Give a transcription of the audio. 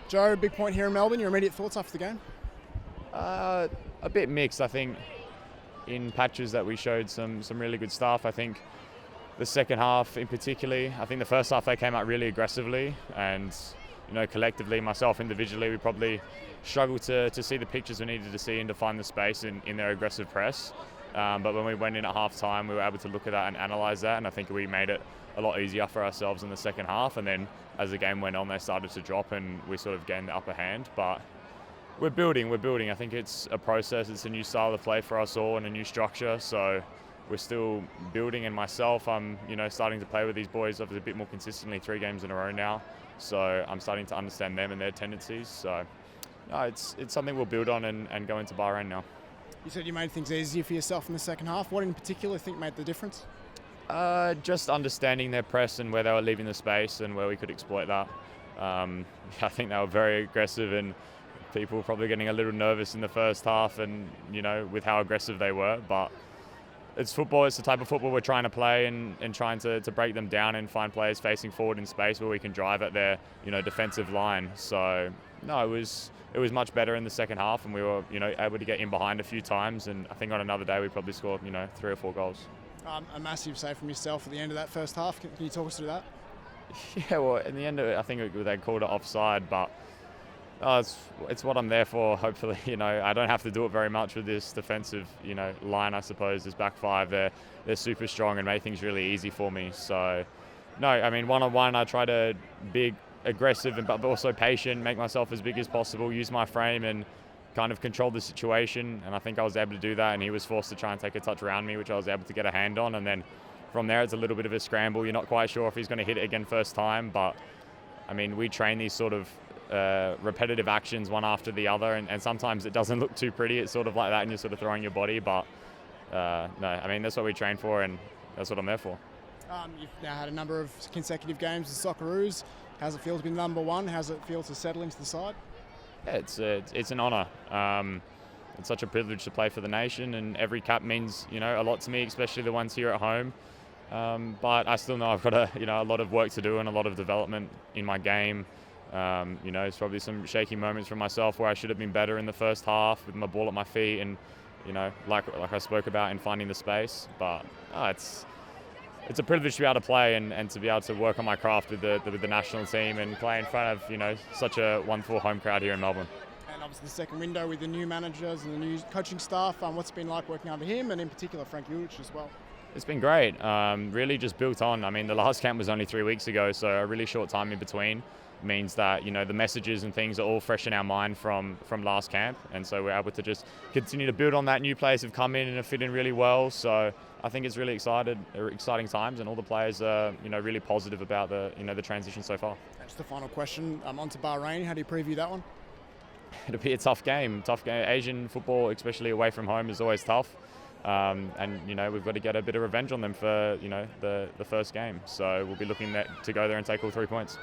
Joe, big point here in Melbourne. Your immediate thoughts after the game? A bit mixed. I think in patches that we showed some really good stuff. I think the second half in particular, I think the first half they came out really aggressively, and collectively, myself individually, we probably struggled to see the pictures we needed to see and to find the space in their aggressive press. But when we went in at half time, we were able to look at that and analyse that, and I think we made it a lot easier for ourselves in the second half. And then as the game went on, they started to drop and we sort of gained the upper hand. But we're building. I think it's a process. It's a new style of play for us all and a new structure. So we're still building, and myself, I'm starting to play with these boys obviously a bit more consistently 3 games in a row now. So I'm starting to understand them and their tendencies. So no, it's something we'll build on and go into Bahrain now. You said you made things easier for yourself in the second half. What in particular think made the difference? Just understanding their press and where they were leaving the space and where we could exploit that. I think they were very aggressive, and people were probably getting a little nervous in the first half and with how aggressive they were. But it's football. It's the type of football we're trying to play, and trying to break them down and find players facing forward in space where we can drive at their defensive line. So no, it was much better in the second half, and we were able to get in behind a few times. And I think on another day we probably scored 3 or 4 goals. A massive save from yourself at the end of that first half. Can you talk us through that? Yeah, well, in the end of it, I think they called it offside, but it's what I'm there for. Hopefully, I don't have to do it very much with this defensive, line. I suppose this back five, they're super strong and make things really easy for me. So, no, I mean, one-on-one, I try to be aggressive but also patient, make myself as big as possible, use my frame and kind of control the situation. And I think I was able to do that, and he was forced to try and take a touch around me, which I was able to get a hand on. And then from there, it's a little bit of a scramble. You're not quite sure if he's going to hit it again first time, but I mean, we train these sort of repetitive actions one after the other, and sometimes it doesn't look too pretty. It's sort of like that, and you're sort of throwing your body, but no, I mean, that's what we train for, and that's what I'm there for. You've now had a number of consecutive games as Socceroos. How's it feel to be number one? How's it feel to settle into the side? Yeah, it's an honour. It's such a privilege to play for the nation, and every cap means a lot to me, especially the ones here at home. But I still know I've got a lot of work to do and a lot of development in my game. It's probably some shaky moments for myself where I should have been better in the first half with my ball at my feet, and like I spoke about in finding the space. But it's a privilege to be able to play and to be able to work on my craft with the national team and play in front of such a wonderful home crowd here in Melbourne. And obviously the second window with the new managers and the new coaching staff. What's it been like working under him, and in particular Frank Gauci as well? It's been great. Really just built on. I mean, the last camp was only 3 weeks ago, so a really short time in between means that the messages and things are all fresh in our mind from last camp, and so we're able to just continue to build on that. New players have come in and have fit in really well, so I think it's really exciting times, and all the players are really positive about the transition so far. Just the final question, on to Bahrain. How do you preview that one? It'll be a tough game. Asian football, especially away from home, is always tough. And we've got to get a bit of revenge on them for the first game. So we'll be looking to go there and take all 3 points.